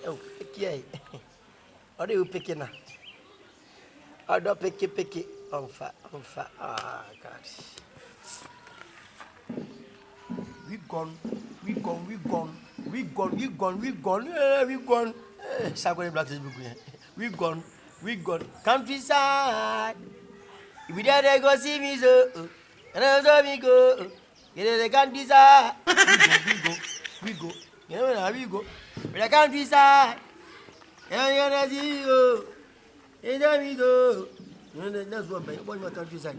Oh, picky. What are you picking now? I don't picky. On fat. Ah, God. We gone. Sagway Black is we gone. Countryside. If we dare go see me so, and I don't me go. Get the countryside. We go. You know where we go. With the countryside. And you're not see you. And there we go. That's what my countryside.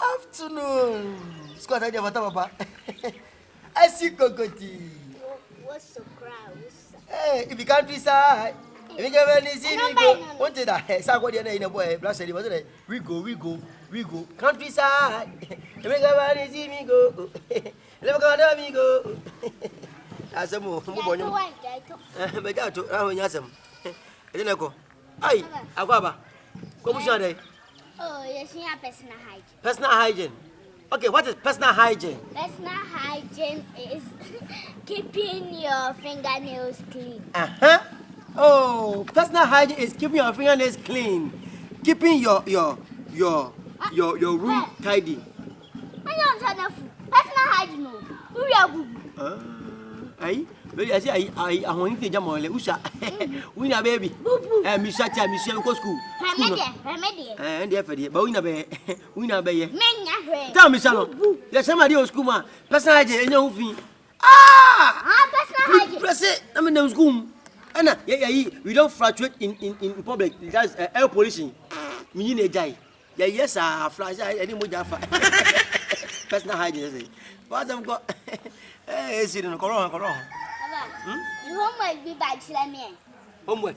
Afternoon. Squad idea what about? Esi KokoTii. What's so gross? Hey, if you countryside. If you ever see me go, what did I say? What in a boy? Blast it, wasn't it? We go. Countryside. If you ever see me go, never gonna me go. As a move, but I told Yasam. I didn't go. Aye, Agaba. Come on, Oh, yes, you have personal hygiene. Personal hygiene. Okay, what is personal hygiene? Personal hygiene is keeping your fingernails clean. Oh, personal hygiene is keeping your fingernails clean, keeping your room tidy. I don't know. Personal hygiene. Who are you? Aye, very I say I want to jam on the Usha. We na baby. Miss go school. Remedy. And definitely, but we na be. Menya. Tell me, Salon. There's somebody else, Kuma. Personal hygiene, and your fee. Personal hygiene. Press it. I mean, there school. Anna, we don't fluctuate in public. That's air pollution. Me need a die. Yes, I fly. I didn't move that far. Personal hygiene. But I'm got. Hey, sit in the corona. You homework be by Chilame. Homework.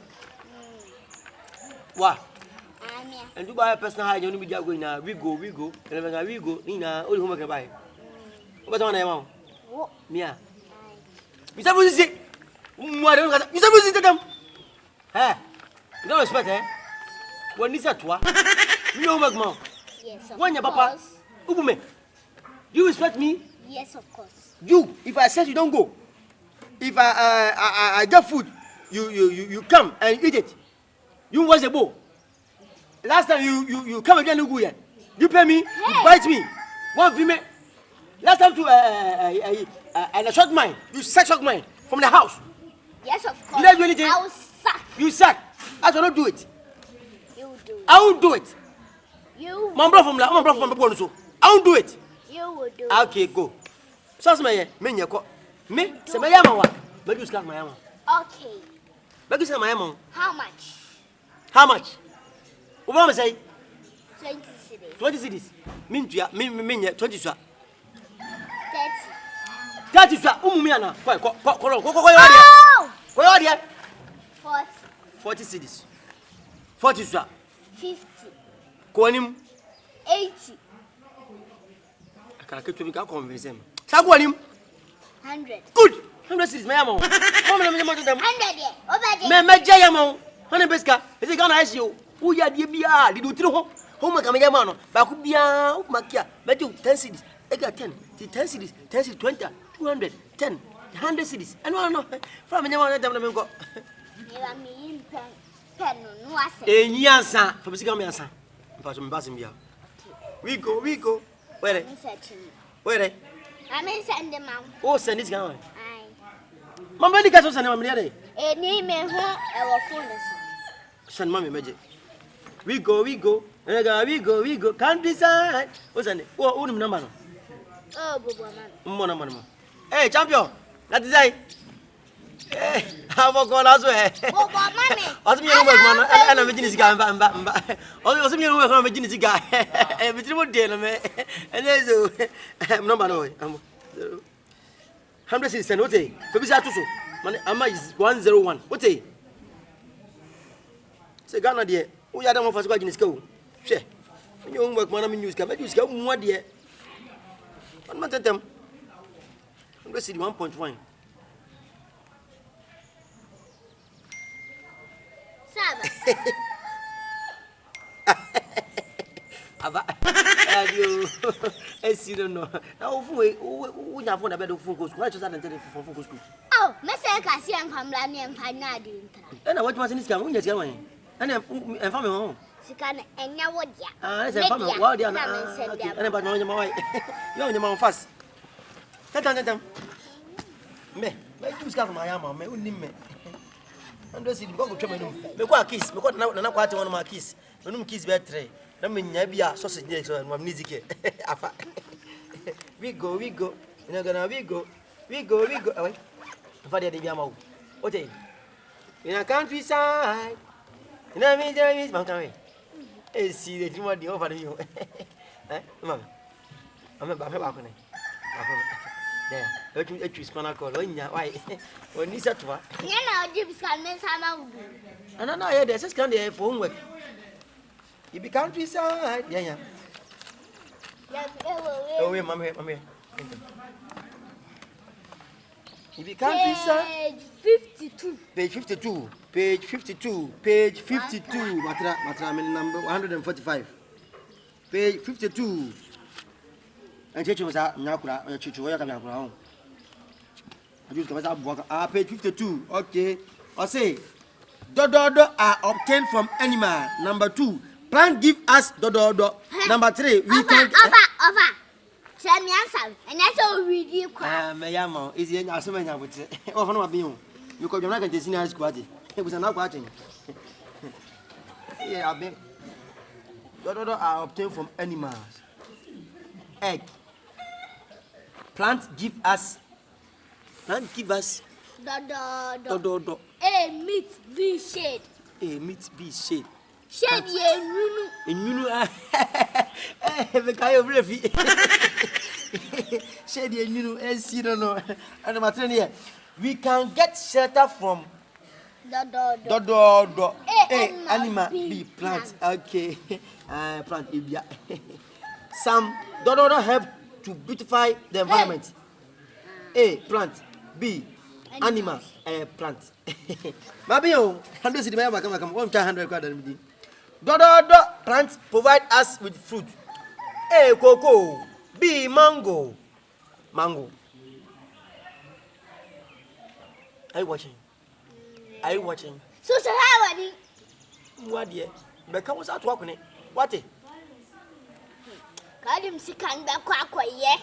What? I'm here. And you buy a personal hygiene, we go now. We go. And then we go in all homework buy. What's on them? Mia. You supposed to say, you supposed to them? Eh? You don't respect, eh? When is that? You know, Magma. Yes, of When your papa, Ubume, you respect me? Yes, of course. You, if I said you don't go, if I get food, you come and eat it. You wash the bowl. Last time you come again, you pay me, you bite me. One female. Last time to and a short mine, you short mine from the house. Yes, of course. You don't do anything. I will sack. You sack. I shall not do it. You do. I won't do it. You. My brother from the so I won't do it. You will do. Okay, go. So me, say my yama. But you slack my yama. Okay. But you say my yama. How much? How much? What say? 20 cities. 20 cities. Mean 20 swa. 30. 30 swa. Umumiana. Go. Oh! Go there. 40. 40 cities. 40 swa. 50. Go him. 80. I can't keep to convince him. Say go him. 100. Good. 100 cities my yama. Come on, me 100 there. Over Me there. jayama. 100 beska. Is it gonna ask you? Who ya dia bia? Di do tiri ho. Ho ma kamanya no. Ba ku bia, o makia. Be do 10 cities. E ga 10. 10 cities, 10 cities 20, 200, 10, 100 cities. And no. From me na dem na me go. Eva me pen no ase. Enyansa. For bisika me ansa. Pass me basim bia. We go. Where? Where? I'm send them out. Oh, send this guy. Aye. Mama ni ka so send am there. E ni me ho e wo phone so. Send mommy meje. We go. We go. Countryside. What's that? Oh, number no. Oh, Bobo man. Mo. Hey, champion. That is I. Eh, how about go last way? Bobo man. Osmi no work man. Ana me jinisi ga mba. Osmi no work man me jinisi ga. Eh, me trimo de no me. Ene so. Number no. 100 cities and what eh? Ko bi sa to so. Man ama is 101. What eh? Say Ghana there. Who ya dem for so jinisi ka o. Hwe. Me no work man me news ka. Me news ka mu there. On ma tetem. 100 cities 1.1. Saba. Aba. Adio. Esi don't know. Now who na phone about phone school. Why just that for phone school? Oh, me say ka si en famla ni en fa na di ntra. Na what machine is come? Unja sika wan. Na en family ho. Sika na enya wo dia. Ah, na family. Wow dia na. Na ba no nyama wai. Yo nyama fast. Tatan. Me you sika from ayama me unim me. Ando si go twema no. Me kwa kiss, me kwa na kwa ate wono ma kiss. Menum kiss be 3. Na me nya bia sausage dey so no music here. Afa. We go. You know gonna we go. Away. Afa dey bia ma wo. Ote. In a countryside. In a me man kan we. See the dream dey over you. Mama. Ame ba ko ne. There. Let you spana call. Onya why? Oni setwa. Nya na odi bisan men sama wudu. No, yeah, there's just kind of for homework. You be countryside. Yeah. Oh, wait, mama. You be countryside. Page 52. Matra, number 145. Page 52. And Chichu was out, Nakura, Chichu, where can I go home? I just come out, page 52. Okay. I say, dodo are obtained from animal. Number 2, plant give us dodo. Number 3, we can. Over. Send me answer, and that's all we do. Mayamo is in our summer with it. Often what you because you're not going to see us quality. It was not watching. Yeah, I mean, dodo are obtained from animals. Egg. Plant give us. Dodo. Meat be shade. Shade ye nunu. Nunu. The guy of refi. Shade ye nunu. Esi don't know. And my friend here, we can get shelter from dodo. Animal be plant. Okay. Plant ibia. Some dodo help to beautify the environment. A, plant. B, animal. Plant. Mabio, 100 cedi maya come 100 kwa dalmidi. Dodo plants provide us with fruit. A, cocoa. B, mango. Are you watching? So how are you? What dear? Becca was out walking it. What it? Kadim sikan ba kwa ye.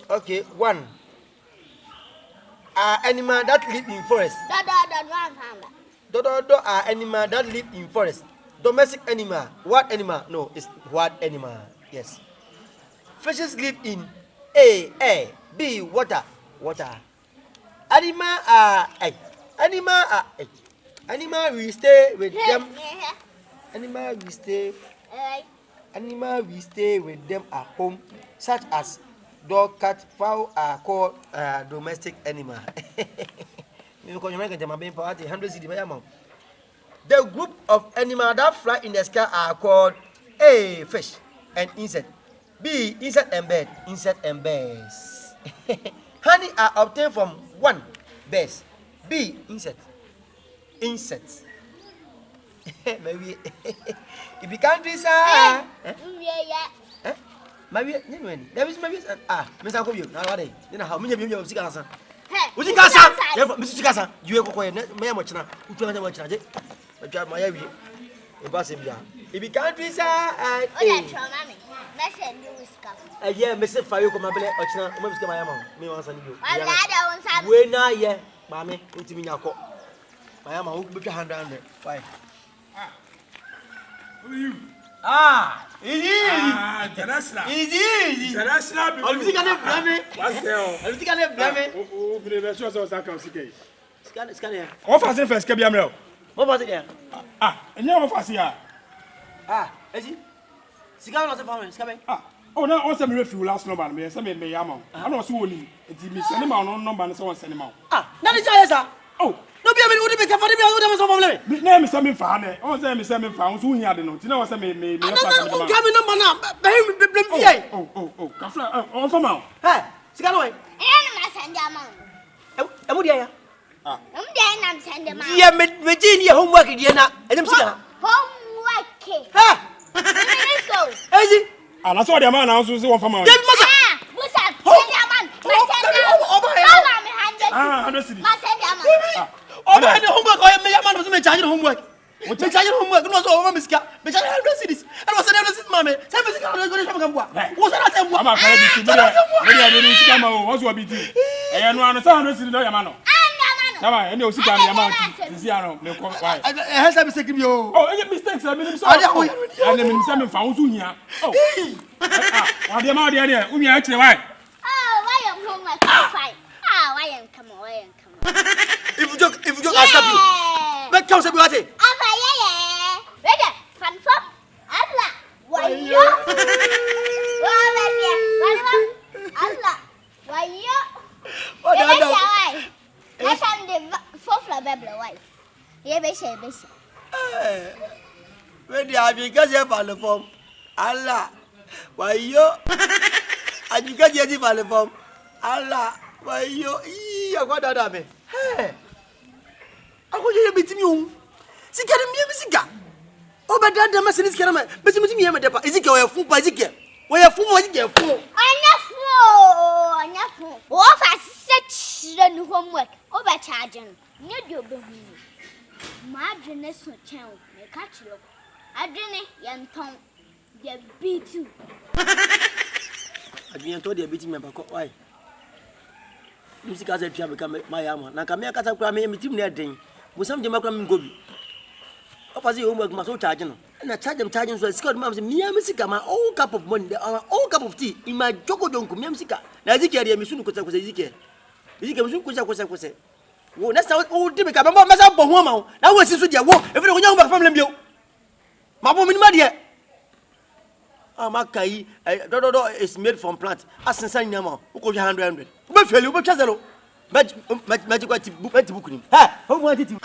Okay, 1. Animal that live in forest. Dodo are animal that live in forest. Domestic animal. What animal? No, it's what animal. Yes. Fishes live in air. B, water. Animal are egg. Animal we stay with them. Animal we stay with them at home, such as dog, cat, fowl are called domestic animal. The group of animals that fly in the sky are called A, fish and insect. B, insect and birds. Honey are obtained from 1, birds. B, insects. Maybe if you can't do that, maybe there is maybe Miss Uncle, you know what? You know how many of you have Sikasa? Would you cast Mrs. Sikasa? You are much now. Who told me much? I drive my area. If you can't do that, yeah, Mr. Fire come up or China, Mr. Mayama, me once and you. We're not yet, Mammy, into me now. I am a hook with your hand down there. Why? Who are you? International. International. I'm thinking of Brammy. What's there? I'm thinking of Brammy. Oh, the show was that comes again. Scan here. What was the first Kabiamel? What was it there? And you have here. Is it? Cigar was a family. Scabbing. Oh, now also me refuel last number. Me some me yamo. I don't see only. It's me send him out on number and so on send him out. That is yes, oh. No be able to make a for the me name is something for me. Oh, say me something for who here the note. You know what me come number now. Oh, Kafla on for now. Hey, cigar away. And send them out. And what ya? I'm sending them out. Yeah, Virginia homework again. And I'm cigar. Homework. Ha! Let's go. Is it? Ana so de man na so se won fama. Give me Ah, Musa, send your man. Mama, me hand Ah, 100 cedis. Ma send your man. Oba any homework or me man so me charge homework. Me charge homework no so o me sika. Me charge 100 cedis. And was 100 cedis mama. Say me sika go shop kan boa. Wo say na tem boa. Ama ka bi ti me dey sika ma o, wo so bi ti. Eh no ano 100 cedis no ya ma no. Nama, any osika me amount. Sisi ano, me come why? Eh say mistake me o. Oh, any mistakes I mean so. And me say me fa wo so hia. Oh. Wa de ma de de, umi a kire why? Oh, why you home like fight? Ah, why you come on? If you joke, I'll stop you. But come say what? Aba yeah. Ready? Confirm. Abla. Why you? Wa ba dia. Confirm. Abla. Why you? Oh, no. Let's have the fourth Bible wife. Yeah, be say. When they have because you follow from Allah. Why you? And you get you follow from Allah. Why you? I got that me. Hey. I want you to be me. Sika me sika. Oh, but that message is kera me. But me me depa. Is it your fool by zike? Why you fool? Why you fool? Anya fool. What for such homework? Over charging. You do be. Margin is so child. Me catch you. Adrene yan ton. They beat you. Adrene told you beating me back. Why? Music as a piano become my armor. Now come here, cut up me team near thing. With some democratic gobi. Opposite homework must charging. And I charge them charging so I scored mam's mere music, my own cup of money, our own cup of tea in my choco donk, musica. Now, Ziki, I'm soon to say Ziki. Ziki was a well, that's how old Timmy come about myself for woman. Now, what's this with your work? If you young family, you. My woman, my dear. Makai, dodo is made from plant. As in sign number, who could 100. But fail you, but Chazalo. Magic book. Ha! Who wanted to?